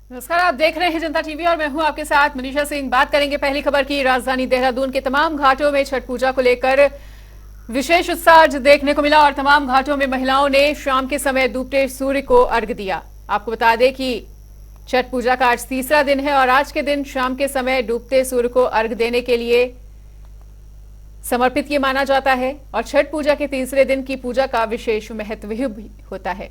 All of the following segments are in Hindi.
नमस्कार, आप देख रहे हैं जनता टीवी और मैं हूं आपके साथ मनीषा सिंह। बात करेंगे पहली खबर की। राजधानी देहरादून के तमाम घाटों में छठ पूजा को लेकर विशेष उत्साह आज देखने को मिला और तमाम घाटों में महिलाओं ने शाम के समय डूबते सूर्य को अर्घ्य दिया। आपको बता दें कि छठ पूजा का आज तीसरा दिन है और आज के दिन शाम के समय डूबते सूर्य को अर्घ्य देने के लिए समर्पित ये माना जाता है और छठ पूजा के तीसरे दिन की पूजा का विशेष महत्व भी होता है।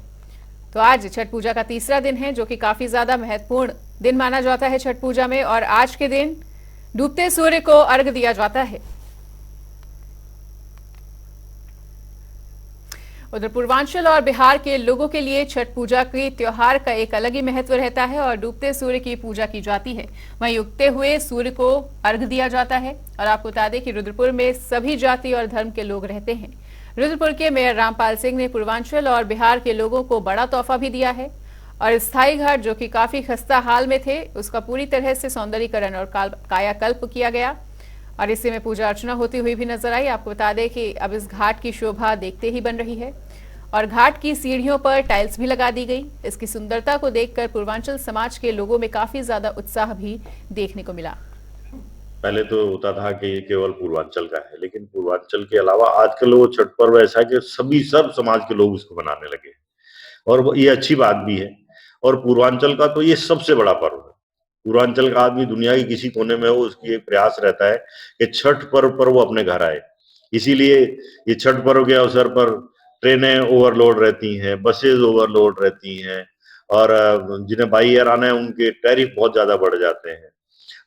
तो आज छठ पूजा का तीसरा दिन है जो कि काफी ज्यादा महत्वपूर्ण दिन माना जाता है छठ पूजा में और आज के दिन डूबते सूर्य को अर्घ्य दिया जाता है। उधर पूर्वांचल और बिहार के लोगों के लिए छठ पूजा के त्योहार का एक अलग ही महत्व रहता है और डूबते सूर्य की पूजा की जाती है। वहीं उगते हुए सूर्य को अर्घ्य दिया जाता है और आपको बता दें कि रुद्रपुर में सभी जाति और धर्म के लोग रहते हैं। रुद्रपुर के मेयर रामपाल सिंह ने पूर्वांचल और बिहार के लोगों को बड़ा तोहफा भी दिया है और स्थायी घाट जो कि काफी खस्ता हाल में थे उसका पूरी तरह से सौंदर्यीकरण और कायाकल्प किया गया और इसी में पूजा अर्चना होती हुई भी नजर आई। आपको बता दें कि अब इस घाट की शोभा देखते ही बन रही है और घाट की सीढ़ियों पर टाइल्स भी लगा दी गई। इसकी सुंदरता को देखकर पूर्वांचल समाज के लोगों में काफी ज्यादा उत्साह भी देखने को मिला। पहले तो होता था कि ये केवल पूर्वांचल का है, लेकिन पूर्वांचल के अलावा आजकल वो छठ पर्व ऐसा है कि सब समाज के लोग इसको मनाने लगे और ये अच्छी बात भी है। और पूर्वांचल का तो ये सबसे बड़ा पर्व है। पूर्वांचल का आदमी दुनिया के किसी कोने में हो, उसकी एक प्रयास रहता है कि छठ पर्व पर वो अपने घर आए। इसीलिए ये छठ पर्व के अवसर पर ट्रेनें ओवरलोड रहती हैं, बसेज ओवरलोड रहती हैं और जिन्हें बाई एयर आना है उनके टैरिफ बहुत ज्यादा बढ़ जाते हैं।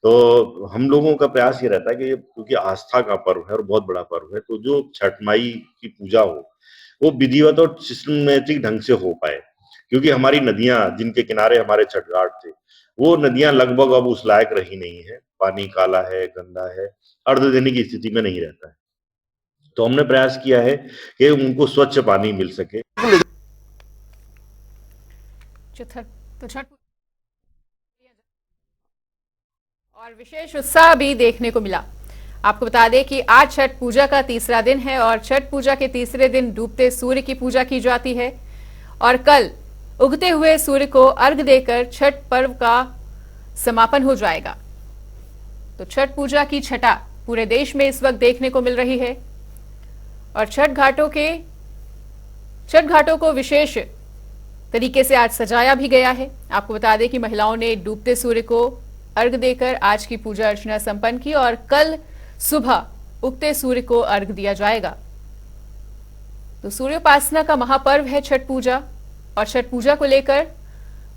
तो हम लोगों का प्रयास ये रहता है कि क्योंकि आस्था का पर्व है और बहुत बड़ा पर्व है, तो जो छठ माई की पूजा हो वो विधिवत और सिस्टमेटिक ढंग से हो पाए, क्योंकि हमारी नदियां जिनके किनारे हमारे छठ घाट थे वो नदियां लगभग अब उस लायक रही नहीं है। पानी काला है, गंदा है, अर्घ देने की स्थिति में नहीं रहता है। तो हमने प्रयास किया है कि उनको स्वच्छ पानी मिल सके। और विशेष उत्साह भी देखने को मिला। आपको बता दें कि आज छठ पूजा का तीसरा दिन है और छठ पूजा के तीसरे दिन डूबते सूर्य की पूजा की जाती है और कल उगते हुए सूर्य को अर्घ्य देकर छठ पर्व का समापन हो जाएगा। तो छठ पूजा की छठा पूरे देश में इस वक्त देखने को मिल रही है और छठ घाटों को विशेष तरीके से आज सजाया भी गया है। आपको बता दें कि महिलाओं ने डूबते सूर्य को अर्घ्य देकर आज की पूजा अर्चना संपन्न की और कल सुबह उगते सूर्य को अर्घ्य दिया जाएगा। तो सूर्योपासना का महापर्व है छठ पूजा और छठ पूजा को लेकर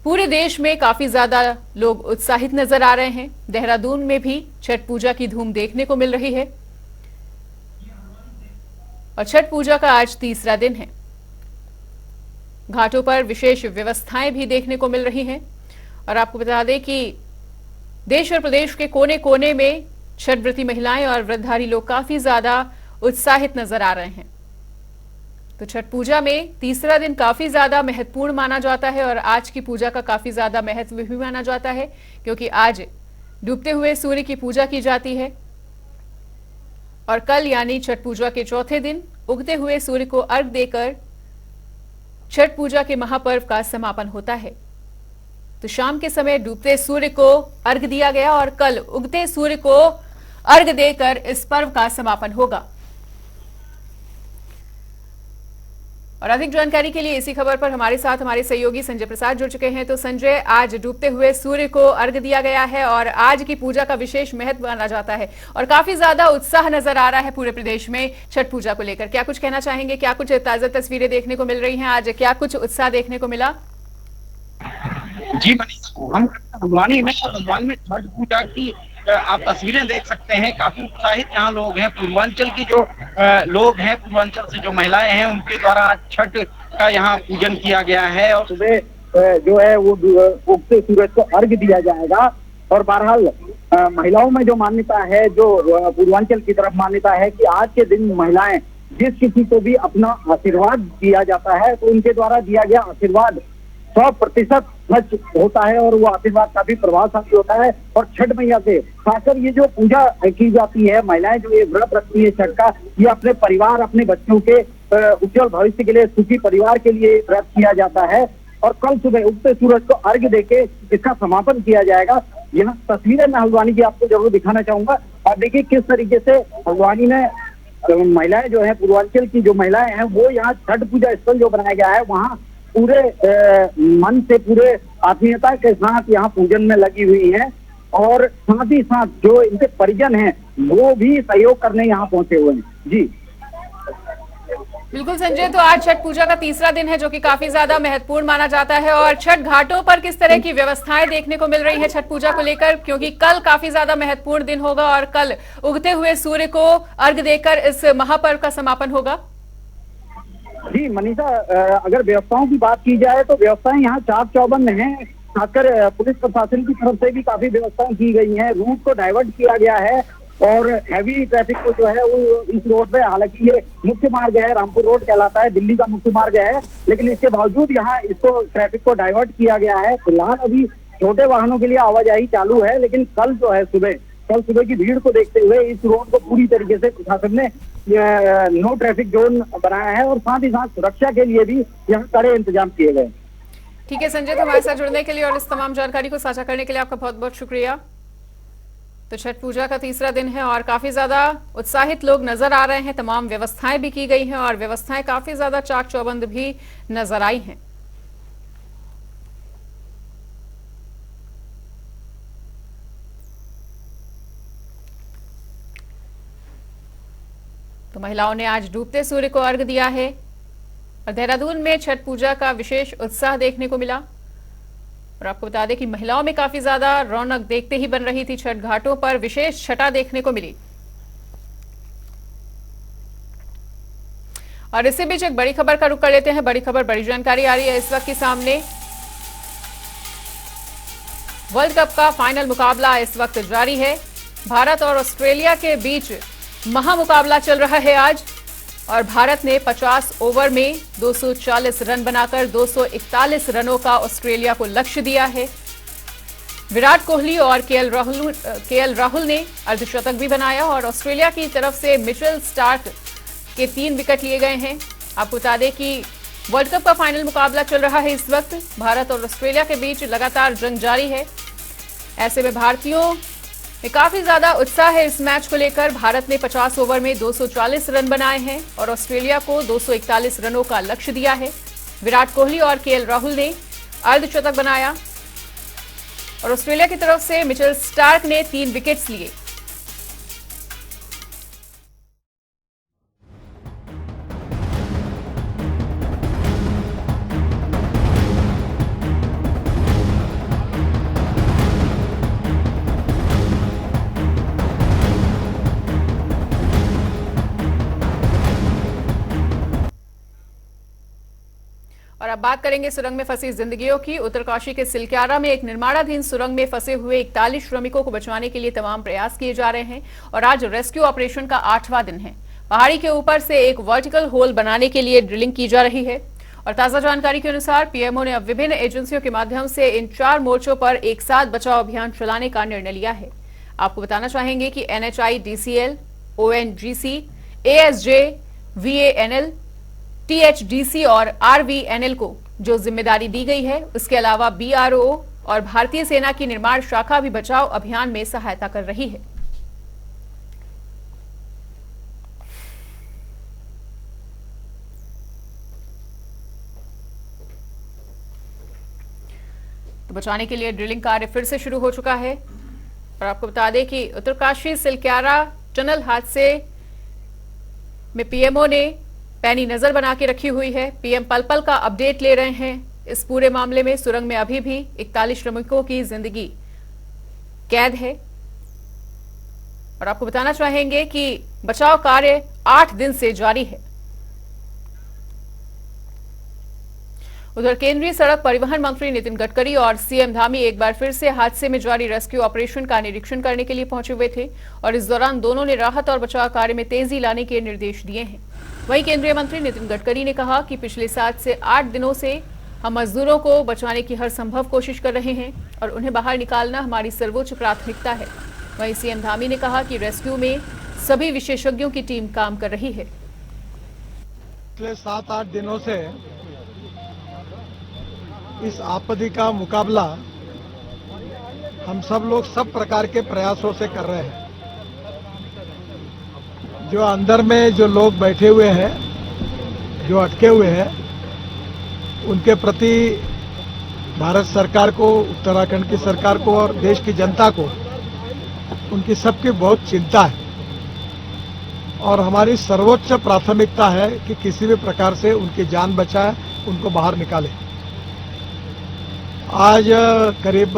पूरे देश में काफी ज्यादा लोग उत्साहित नजर आ रहे हैं। देहरादून में भी छठ पूजा की धूम देखने को मिल रही है और छठ पूजा का आज तीसरा दिन है। घाटों पर विशेष व्यवस्थाएं भी देखने को मिल रही हैं और आपको बता दें कि देश और प्रदेश के कोने कोने में छठ व्रती महिलाएं और व्रतधारी लोग काफी ज्यादा उत्साहित नजर आ रहे हैं। तो छठ पूजा में तीसरा दिन काफी ज्यादा महत्वपूर्ण माना जाता है और आज की पूजा का काफी ज्यादा महत्व भी माना जाता है क्योंकि आज डूबते हुए सूर्य की पूजा की जाती है और कल यानी छठ पूजा के चौथे दिन उगते हुए सूर्य को अर्घ्य देकर छठ पूजा के महापर्व का समापन होता है। तो शाम के समय डूबते सूर्य को अर्घ्य दिया गया और कल उगते सूर्य को अर्घ्य देकर इस पर्व का समापन होगा। और अधिक जानकारी के लिए इसी खबर पर हमारे साथ हमारे सहयोगी संजय प्रसाद जुड़ चुके हैं। तो संजय, आज डूबते हुए सूर्य को अर्घ्य दिया गया है और आज की पूजा का विशेष महत्व माना जाता है और काफी ज्यादा उत्साह नजर आ रहा है पूरे प्रदेश में छठ पूजा को लेकर। क्या कुछ कहना चाहेंगे? क्या कुछ ताजा तस्वीरें देखने को मिल रही हैं? आज क्या कुछ उत्साह देखने को मिला? जी हम हल्द्वानी में छठ पूजा की आप तस्वीरें देख सकते हैं। काफी उत्साहित यहाँ लोग हैं। पूर्वांचल की जो लोग हैं, पूर्वांचल से जो महिलाएं हैं, उनके द्वारा आज छठ का यहाँ पूजन किया गया है और सुबह जो है वो उगते सूरज को अर्घ्य दिया जाएगा। और बहरहाल महिलाओं में जो मान्यता है, जो पूर्वांचल की तरफ मान्यता है कि आज के दिन महिलाएं जिस किसी को भी अपना आशीर्वाद दिया जाता है तो उनके द्वारा दिया गया आशीर्वाद 100% सच होता है और वो आशीर्वाद काफी प्रभावशाली होता है। और छठ मैया से खासकर ये जो पूजा की जाती है, महिलाएं जो ये व्रत रखती है छठ का, ये अपने परिवार, अपने बच्चों के उज्जवल भविष्य के लिए, सुखी परिवार के लिए व्रत किया जाता है। और कल सुबह उगते सूरज को अर्घ्य देके इसका समापन किया जाएगा। यहाँ तस्वीरें मैं हल्द्वानी की आपको जरूर दिखाना चाहूंगा। और देखिए किस तरीके से हल्द्वानी में महिलाएं जो है, पूर्वांचल की जो महिलाएं हैं, वो यहाँ छठ पूजा स्थल जो बनाया गया है वहाँ पूरे मन से, पूरे आत्मीयता के साथ यहाँ पूजन में लगी हुई है। और साथ ही साथ जो इनके परिजन हैं वो भी सहयोग करने यहाँ पहुंचे हुए हैं। जी बिल्कुल संजय, तो आज छठ पूजा का तीसरा दिन है जो कि काफी ज्यादा महत्वपूर्ण माना जाता है। और छठ घाटों पर किस तरह की व्यवस्थाएं देखने को मिल रही है छठ पूजा को लेकर, क्योंकि कल काफी ज्यादा महत्वपूर्ण दिन होगा और कल उगते हुए सूर्य को अर्घ्य देकर इस महापर्व का समापन होगा। जी मनीषा, अगर व्यवस्थाओं की बात की जाए तो व्यवस्थाएं यहाँ चाक चौबंद हैं। खासकर पुलिस प्रशासन की तरफ से भी काफी व्यवस्थाएं की गई हैं। रूट को डाइवर्ट किया गया है और हैवी ट्रैफिक को जो है वो इस रोड पे, हालांकि ये मुख्य मार्ग है, रामपुर रोड कहलाता है, दिल्ली का मुख्य मार्ग है, लेकिन इसके बावजूद यहाँ इसको ट्रैफिक को डाइवर्ट किया गया है। फिलहाल अभी छोटे वाहनों के लिए आवाजाही चालू है, लेकिन कल जो है कल सुबह की भीड़ को देखते हुए इस रोड को पूरी तरीके से प्रशासन ने नो ट्रैफिक जोन बनाया है और साथ ही साथ सुरक्षा के लिए भी यहाँ कड़े इंतजाम किए गए। ठीक है संजय, तो हमारे साथ जुड़ने के लिए और इस तमाम जानकारी को साझा करने के लिए आपका बहुत बहुत शुक्रिया। तो छठ पूजा का तीसरा दिन है और काफी ज्यादा उत्साहित लोग नजर आ रहे हैं। तमाम व्यवस्थाएं भी की गई हैं और व्यवस्थाएं काफी ज्यादा चाक चौबंद भी नजर आई हैं। तो महिलाओं ने आज डूबते सूर्य को अर्घ्य दिया है और देहरादून में छठ पूजा का विशेष उत्साह देखने को मिला। और आपको बता दें कि महिलाओं में काफी ज्यादा रौनक देखते ही बन रही थी। छठ घाटों पर विशेष छटा देखने को मिली। और इसी बीच एक बड़ी खबर का रुख कर लेते हैं। बड़ी खबर, बड़ी जानकारी आ रही है इस वक्त की सामने। वर्ल्ड कप का फाइनल मुकाबला इस वक्त जारी है। भारत और ऑस्ट्रेलिया के बीच महामुकाबला चल रहा है आज और भारत ने 50 ओवर में 240 रन बनाकर 241 रनों का ऑस्ट्रेलिया को लक्ष्य दिया है। विराट कोहली और केएल राहुल ने अर्धशतक भी बनाया और ऑस्ट्रेलिया की तरफ से मिचेल स्टार्क के 3 विकेट लिए गए हैं। आपको बता दें कि वर्ल्ड कप का फाइनल मुकाबला चल रहा है इस वक्त। भारत और ऑस्ट्रेलिया के बीच लगातार जंग जारी है। ऐसे में भारतीयों में काफी ज्यादा उत्साह है इस मैच को लेकर। भारत ने 50 ओवर में 240 रन बनाए हैं और ऑस्ट्रेलिया को 241 रनों का लक्ष्य दिया है। विराट कोहली और केएल राहुल ने अर्धशतक बनाया और ऑस्ट्रेलिया की तरफ से मिचेल स्टार्क ने 3 विकेट्स लिए। और अब बात करेंगे सुरंग में फंसी जिंदगियों की। उत्तरकाशी के सिलक्यारा में एक निर्माणाधीन सुरंग में फंसे हुए 41 श्रमिकों को बचाने के लिए तमाम प्रयास किए जा रहे हैं और आज रेस्क्यू ऑपरेशन का 8वां दिन है। पहाड़ी के ऊपर से एक वर्टिकल होल बनाने के लिए ड्रिलिंग की जा रही है और ताजा जानकारी के अनुसार पीएमओ ने अब विभिन्न एजेंसियों के माध्यम से इन 4 मोर्चों पर एक साथ बचाव अभियान चलाने का निर्णय लिया है। आपको बताना चाहेंगे कि NHIDCL, ONGC, ASJ, VANL, THDC और RVNL को जो जिम्मेदारी दी गई है, उसके अलावा BRO और भारतीय सेना की निर्माण शाखा भी बचाव अभियान में सहायता कर रही है। तो बचाने के लिए ड्रिलिंग कार्य फिर से शुरू हो चुका है और आपको बता दें कि उत्तरकाशी सिलक्यारा टनल हादसे में पीएमओ ने पैनी नजर बना के रखी हुई है। पीएम पल पल का अपडेट ले रहे हैं इस पूरे मामले में। सुरंग में अभी भी 41 श्रमिकों की जिंदगी कैद है और आपको बताना चाहेंगे कि बचाव कार्य 8 दिन से जारी है। उधर केंद्रीय सड़क परिवहन मंत्री नितिन गडकरी और सीएम धामी एक बार फिर से हादसे में जारी रेस्क्यू ऑपरेशन का निरीक्षण करने के लिए पहुंचे हुए थे और इस दौरान दोनों ने राहत और बचाव कार्य में तेजी लाने के निर्देश दिए हैं। वहीं केंद्रीय मंत्री नितिन गडकरी ने कहा कि पिछले 7 से 8 दिनों से हम मजदूरों को बचाने की हर संभव कोशिश कर रहे हैं और उन्हें बाहर निकालना हमारी सर्वोच्च प्राथमिकता है। वहीं सीएम धामी ने कहा कि रेस्क्यू में सभी विशेषज्ञों की टीम काम कर रही है। पिछले 7-8 दिनों से इस आपत्ति का मुकाबला हम सब लोग सब प्रकार के प्रयासों से कर रहे हैं। जो अंदर में जो लोग बैठे हुए हैं, जो अटके हुए हैं, उनके प्रति भारत सरकार को, उत्तराखंड की सरकार को और देश की जनता को उनकी सबकी बहुत चिंता है और हमारी सर्वोच्च प्राथमिकता है कि किसी भी प्रकार से उनकी जान बचाए, उनको बाहर निकाले। आज करीब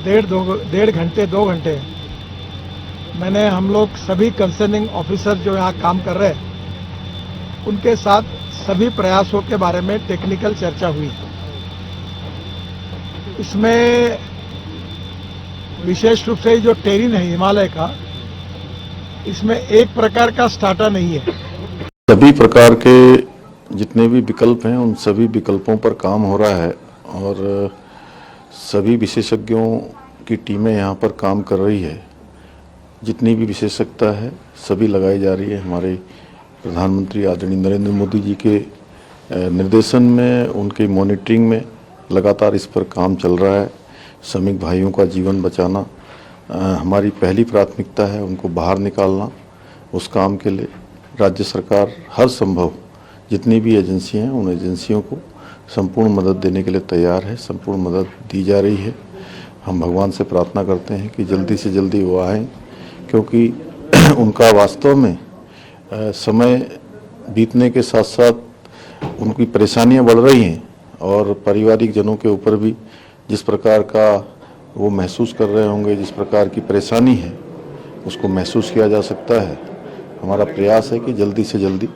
2 घंटे मैंने हम लोग सभी कंसर्निंग ऑफिसर जो यहाँ काम कर रहे हैं उनके साथ सभी प्रयासों के बारे में टेक्निकल चर्चा हुई। इसमें विशेष रूप से जो टेरिन है हिमालय का, इसमें एक प्रकार का स्टार्टर नहीं है। सभी प्रकार के जितने भी विकल्प हैं उन सभी विकल्पों पर काम हो रहा है और सभी विशेषज्ञों की टीमें यहाँ पर काम कर रही है। जितनी भी विशेषज्ञता है सभी लगाई जा रही है। हमारे प्रधानमंत्री आदरणीय नरेंद्र मोदी जी के निर्देशन में, उनके मॉनिटरिंग में लगातार इस पर काम चल रहा है। श्रमिक भाइयों का जीवन बचाना हमारी पहली प्राथमिकता है, उनको बाहर निकालना। उस काम के लिए राज्य सरकार हर संभव जितनी भी एजेंसियां हैं उन एजेंसियों को संपूर्ण मदद देने के लिए तैयार है, संपूर्ण मदद दी जा रही है। हम भगवान से प्रार्थना करते हैं कि जल्दी से जल्दी वो आएँ, क्योंकि उनका वास्तव में समय बीतने के साथ साथ उनकी परेशानियां बढ़ रही हैं और पारिवारिक जनों के ऊपर भी जिस प्रकार का वो महसूस कर रहे होंगे, जिस प्रकार की परेशानी है उसको महसूस किया जा सकता है। हमारा प्रयास है कि जल्दी से जल्दी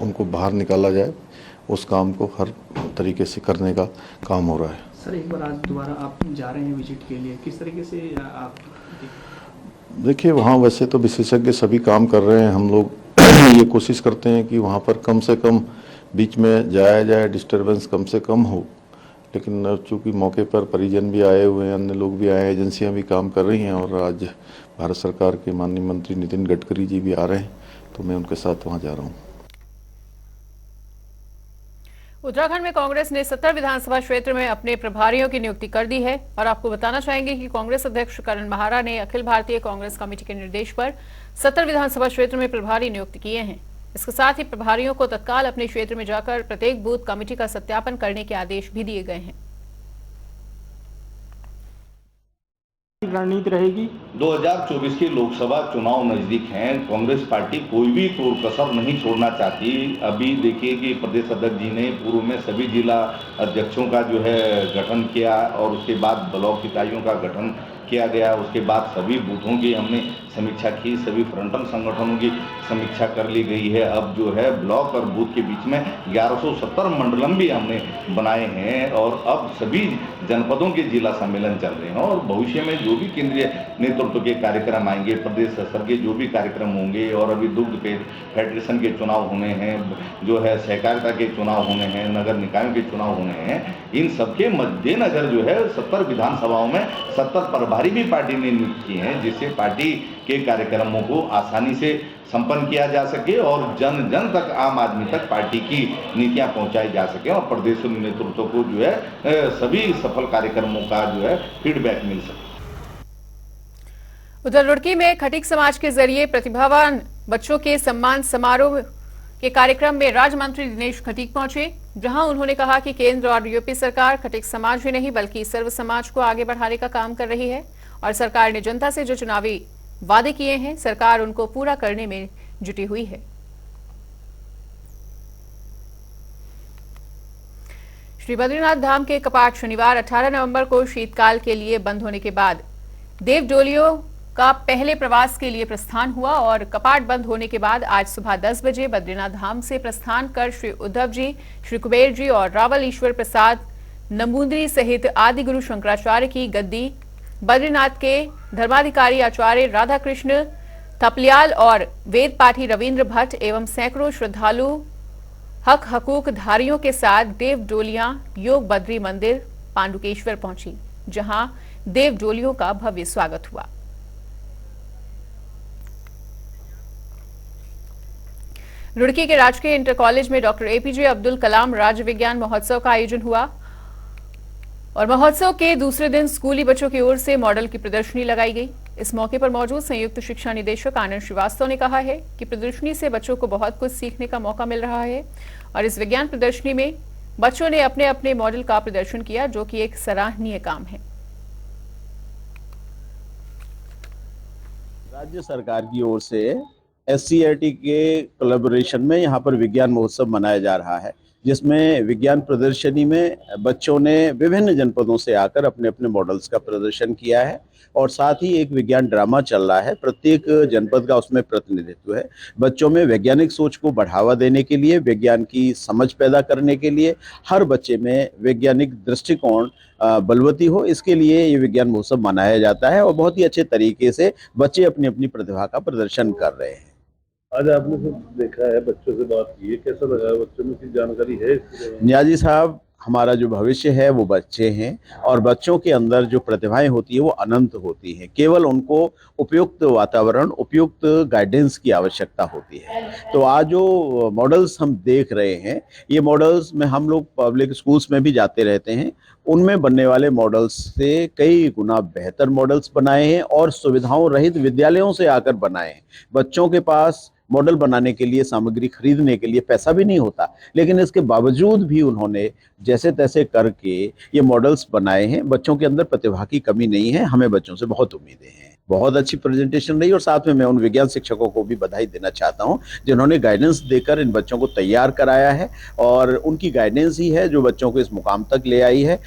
उनको बाहर निकाला जाए। उस काम को हर तरीके से करने का काम हो रहा है। सर, एक बार आज दोबारा आप जा रहे हैं विजिट के लिए, किस तरीके से आप देखिए, वहाँ वैसे तो विशेषज्ञ सभी काम कर रहे हैं। हम लोग ये कोशिश करते हैं कि वहाँ पर कम से कम बीच में जाया जाए, डिस्टर्बेंस कम से कम हो। लेकिन चूँकि मौके पर परिजन भी आए हुए हैं, अन्य लोग भी आए हैं, एजेंसियाँ भी काम कर रही हैं और आज भारत सरकार के माननीय मंत्री नितिन गडकरी जी भी आ रहे हैं, तो मैं उनके साथ वहाँ जा रहा हूँ। उत्तराखंड में कांग्रेस ने 70 विधानसभा क्षेत्र में अपने प्रभारियों की नियुक्ति कर दी है और आपको बताना चाहेंगे कि कांग्रेस अध्यक्ष करण महारा ने अखिल भारतीय कांग्रेस कमेटी के निर्देश पर 70 विधानसभा क्षेत्र में प्रभारी नियुक्त किए हैं। इसके साथ ही प्रभारियों को तत्काल अपने क्षेत्र में जाकर प्रत्येक बूथ कमेटी का सत्यापन करने के आदेश भी दिए गए हैं। रणनीति रहेगी। 2024 के लोकसभा चुनाव नजदीक हैं। कांग्रेस पार्टी कोई भी तोड़ कसर नहीं छोड़ना चाहती। अभी देखिए कि प्रदेश अध्यक्ष जी ने पूर्व में सभी जिला अध्यक्षों का जो है गठन किया और उसके बाद ब्लॉक इकाइयों का गठन किया गया। उसके बाद सभी बूथों की हमने समीक्षा की, सभी फ्रंटल संगठनों की समीक्षा कर ली गई है। अब जो है ब्लॉक और बूथ के बीच में 1170 मंडलम भी हमने बनाए हैं और अब सभी जनपदों के जिला सम्मेलन चल रहे हैं और भविष्य में जो भी केंद्रीय नेतृत्व के कार्यक्रम आएंगे, प्रदेश स्तर के जो भी कार्यक्रम होंगे और अभी दुग्ध फेडरेशन के चुनाव होने हैं, जो है सहकारिता के चुनाव होने हैं, नगर निकायों के चुनाव होने हैं, इन सबके मद्देनजर जो है 70 विधानसभाओं में 70 प्रभारी भी पार्टी ने नियुक्त किए हैं, जिससे पार्टी के कार्यक्रमों को आसानी से संपन्न किया जा सके और जन जन तक, आम आदमी तक पार्टी की नीतियां पहुंचाई जा सके और प्रदेश नेतृत्व को जो है सभी सफल कार्यक्रमों का जो है फीडबैक मिल सके। उधर रुड़की में खटीक समाज के जरिए प्रतिभावान बच्चों के सम्मान समारोह के कार्यक्रम में राज्य मंत्री दिनेश खटीक पहुंचे, जहां उन्होंने कहा कि केंद्र और यूपी सरकार खटीक समाज ही नहीं बल्कि सर्व समाज को आगे बढ़ाने का काम कर रही है और सरकार ने जनता से जो चुनावी वादे किए हैं सरकार उनको पूरा करने में जुटी हुई है। श्री बद्रीनाथ धाम के कपाट शनिवार 18 नवंबर को शीतकाल के लिए बंद होने के बाद देव डोलियों का पहले प्रवास के लिए प्रस्थान हुआ और कपाट बंद होने के बाद आज सुबह 10 बजे बद्रीनाथ धाम से प्रस्थान कर श्री उद्धव जी, श्री कुबेर जी और रावल ईश्वर प्रसाद नंबूदरी सहित आदि गुरु शंकराचार्य की गद्दी बद्रीनाथ के धर्माधिकारी आचार्य राधा कृष्ण थपलियाल और वेद पाठी रविंद्र भट्ट एवं सैकड़ों श्रद्धालु हक हकूक धारियों के साथ देव डोलियां योग बद्री मंदिर पांडुकेश्वर पहुंची, जहां देव डोलियों का भव्य स्वागत हुआ। रुड़की के राजकीय इंटर कॉलेज में डॉक्टर एपीजे अब्दुल कलाम राज्य विज्ञान महोत्सव का आयोजन हुआ। और महोत्सव के दूसरे दिन स्कूली बच्चों की ओर से मॉडल की प्रदर्शनी लगाई गई। इस मौके पर मौजूद संयुक्त शिक्षा निदेशक आनंद श्रीवास्तव ने कहा है कि प्रदर्शनी से बच्चों को बहुत कुछ सीखने का मौका मिल रहा है और इस विज्ञान प्रदर्शनी में बच्चों ने अपने अपने मॉडल का प्रदर्शन किया, जो कि एक सराहनीय काम है। राज्य सरकार की ओर से SCERT के कोलैबोरेशन में यहाँ पर विज्ञान महोत्सव मनाया जा रहा है, जिसमें विज्ञान प्रदर्शनी में बच्चों ने विभिन्न जनपदों से आकर अपने अपने मॉडल्स का प्रदर्शन किया है और साथ ही एक विज्ञान ड्रामा चल रहा है। प्रत्येक जनपद का उसमें प्रतिनिधित्व है। बच्चों में वैज्ञानिक सोच को बढ़ावा देने के लिए, विज्ञान की समझ पैदा करने के लिए, हर बच्चे में वैज्ञानिक दृष्टिकोण बलवती हो, इसके लिए ये विज्ञान महोत्सव मनाया जाता है और बहुत ही अच्छे तरीके से बच्चे अपनी अपनी प्रतिभा का प्रदर्शन कर रहे हैं। आज आपने देखा है, बच्चों से बात की है, कैसा लगा? बच्चों में की जानकारी है? नियाजी साहब, हमारा जो भविष्य है वो बच्चे हैं और बच्चों के अंदर जो प्रतिभाएं होती है वो अनंत होती है। केवल उनको उपयुक्त वातावरण, उपयुक्त गाइडेंस की आवश्यकता होती है। तो आज जो मॉडल्स हम देख रहे हैं, ये मॉडल्स में हम लोग पब्लिक स्कूल्स में भी जाते रहते हैं, उनमें बनने वाले मॉडल्स से कई गुना बेहतर मॉडल्स बनाए हैं और सुविधाओं रहित विद्यालयों से आकर बनाए हैं। बच्चों के पास मॉडल बनाने के लिए, सामग्री खरीदने के लिए पैसा भी नहीं होता, लेकिन इसके बावजूद भी उन्होंने जैसे तैसे करके ये मॉडल्स बनाए हैं। बच्चों के अंदर प्रतिभा की कमी नहीं है, हमें बच्चों से बहुत उम्मीदें हैं। बहुत अच्छी प्रेजेंटेशन रही और साथ में मैं उन विज्ञान शिक्षकों को भी बधाई देना चाहता हूं जिन्होंने गाइडेंस देकर इन बच्चों को तैयार कराया है और उनकी गाइडेंस ही है जो बच्चों को इस मुकाम तक ले आई है।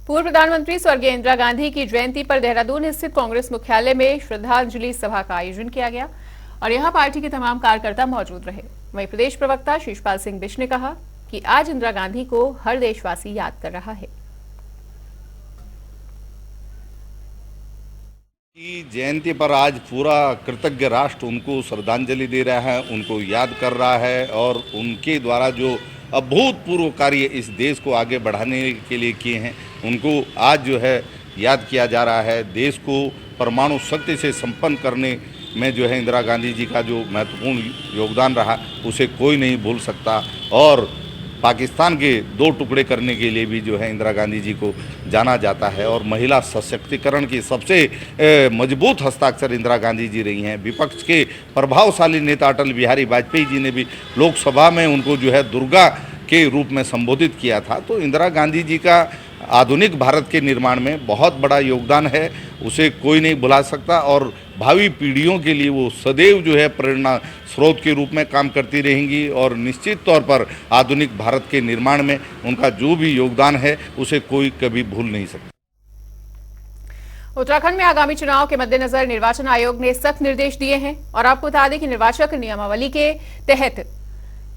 पूर्व प्रधानमंत्री स्वर्गीय इंदिरा गांधी की जयंती पर देहरादून स्थित कांग्रेस मुख्यालय में श्रद्धांजलि सभा का आयोजन किया गया और यहां पार्टी के तमाम कार्यकर्ता मौजूद रहे। वहीं प्रदेश प्रवक्ता शिषपाल सिंह बिष्ट ने कहा कि आज इंदिरा गांधी को हर देशवासी याद कर रहा है। की जयंती पर आज पूरा कृतज्ञ राष्ट्र उनको श्रद्धांजलि दे रहा है, उनको याद कर रहा है और उनके द्वारा जो अभूतपूर्व कार्य इस देश को आगे बढ़ाने के लिए किए हैं, उनको आज जो है याद किया जा रहा है। देश को परमाणु शक्ति से संपन्न करने में जो है इंदिरा गांधी जी का जो महत्वपूर्ण योगदान रहा, उसे कोई नहीं भूल सकता। और पाकिस्तान के दो टुकड़े करने के लिए भी जो है इंदिरा गांधी जी को जाना जाता है और महिला सशक्तिकरण की सबसे मजबूत हस्ताक्षर इंदिरा गांधी जी रही हैं। विपक्ष के प्रभावशाली नेता अटल बिहारी वाजपेयी जी ने भी लोकसभा में उनको जो है दुर्गा के रूप में संबोधित किया था। तो इंदिरा गांधी जी का आधुनिक भारत के निर्माण में बहुत बड़ा योगदान है, उसे कोई नहीं भुला सकता और भावी पीढ़ियों के लिए वो सदैव जो है प्रेरणा स्रोत के रूप में काम करती रहेंगी और निश्चित तौर पर आधुनिक भारत के निर्माण में उनका जो भी योगदान है उसे कोई कभी भूल नहीं सकता। उत्तराखंड में आगामी चुनाव के मद्देनजर निर्वाचन आयोग ने सख्त निर्देश दिए हैं और आपको बता दें कि निर्वाचक नियमावली के तहत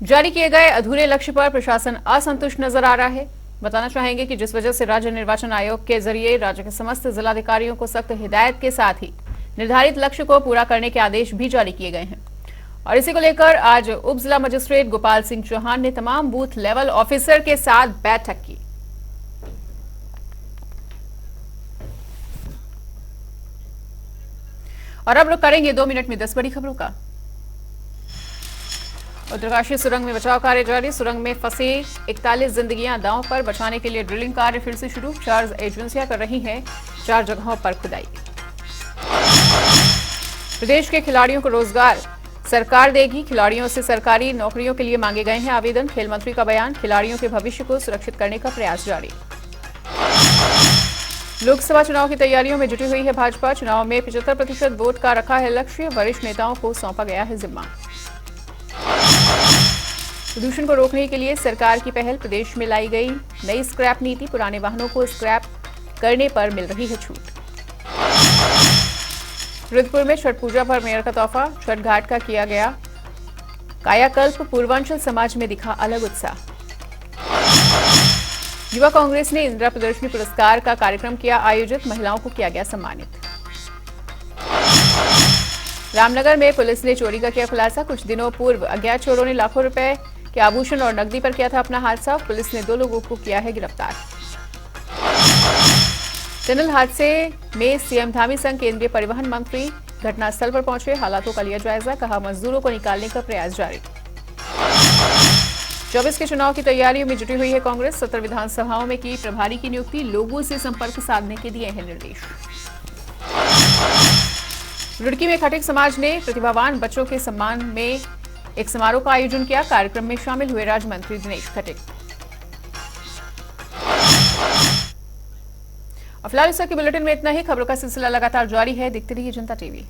जारी किए गए अधूरे लक्ष्य पर प्रशासन असंतुष्ट नजर आ रहा है। बताना चाहेंगे कि जिस वजह से राज्य निर्वाचन आयोग के जरिए राज्य के समस्त जिलाधिकारियों को सख्त हिदायत के साथ ही निर्धारित लक्ष्य को पूरा करने के आदेश भी जारी किए गए हैं और इसी को लेकर आज उप जिला मजिस्ट्रेट गोपाल सिंह चौहान ने तमाम बूथ लेवल ऑफिसर के साथ बैठक की। और अब रुक करेंगे 2 मिनट में 10 बड़ी खबरों का। उत्तरकाशी सुरंग में बचाव कार्य जारी। सुरंग में फंसे 41 जिंदगियां दांव पर, बचाने के लिए ड्रिलिंग कार्य फिर से शुरू। 4 एजेंसियां कर रही हैं 4 जगहों पर खुदाई। प्रदेश के खिलाड़ियों को रोजगार सरकार देगी। खिलाड़ियों से सरकारी नौकरियों के लिए मांगे गए हैं आवेदन। खेल मंत्री का बयान, खिलाड़ियों के भविष्य को सुरक्षित करने का प्रयास जारी। लोकसभा चुनाव की तैयारियों में जुटी हुई है भाजपा। चुनाव में 75% वोट का रखा है लक्ष्य। वरिष्ठ नेताओं को सौंपा गया है जिम्मा। प्रदूषण को रोकने के लिए सरकार की पहल, प्रदेश में लाई गई नई स्क्रैप नीति। पुराने वाहनों को स्क्रैप करने पर मिल रही है छूट। रुद्रपुर में छठ पूजा पर मेयर का तोहफा। छठ घाट का किया गया कायाकल्प। पूर्वांचल समाज में दिखा अलग उत्साह। युवा कांग्रेस ने इंदिरा प्रदर्शनी पुरस्कार का कार्यक्रम किया आयोजित। महिलाओं को किया गया सम्मानित। रामनगर में पुलिस ने चोरी का किया खुलासा। कुछ दिनों पूर्व अज्ञात चोरों ने लाखों रुपए के आभूषण और नकदी पर किया था अपना हादसा। पुलिस ने 2 लोगों को किया है गिरफ्तार। टनल हादसे में सीएम धामी संग केंद्रीय परिवहन मंत्री घटनास्थल पर पहुंचे। हालातों का लिया जायजा, कहा मजदूरों को निकालने का प्रयास जारी। 24 के चुनाव की तैयारियों में जुटी हुई है कांग्रेस। 17 विधानसभाओं में की प्रभारी की नियुक्ति, लोगों से संपर्क साधने के दिए हैं निर्देश। रुड़की में खटिक समाज ने प्रतिभावान बच्चों के सम्मान में एक समारोह का आयोजन किया। कार्यक्रम में शामिल हुए राज्य मंत्री दिनेश खटिक। फिलहाल इस वक्त के बुलेटिन में इतना ही। खबरों का सिलसिला लगातार जारी है। देखते रहिए जनता टीवी।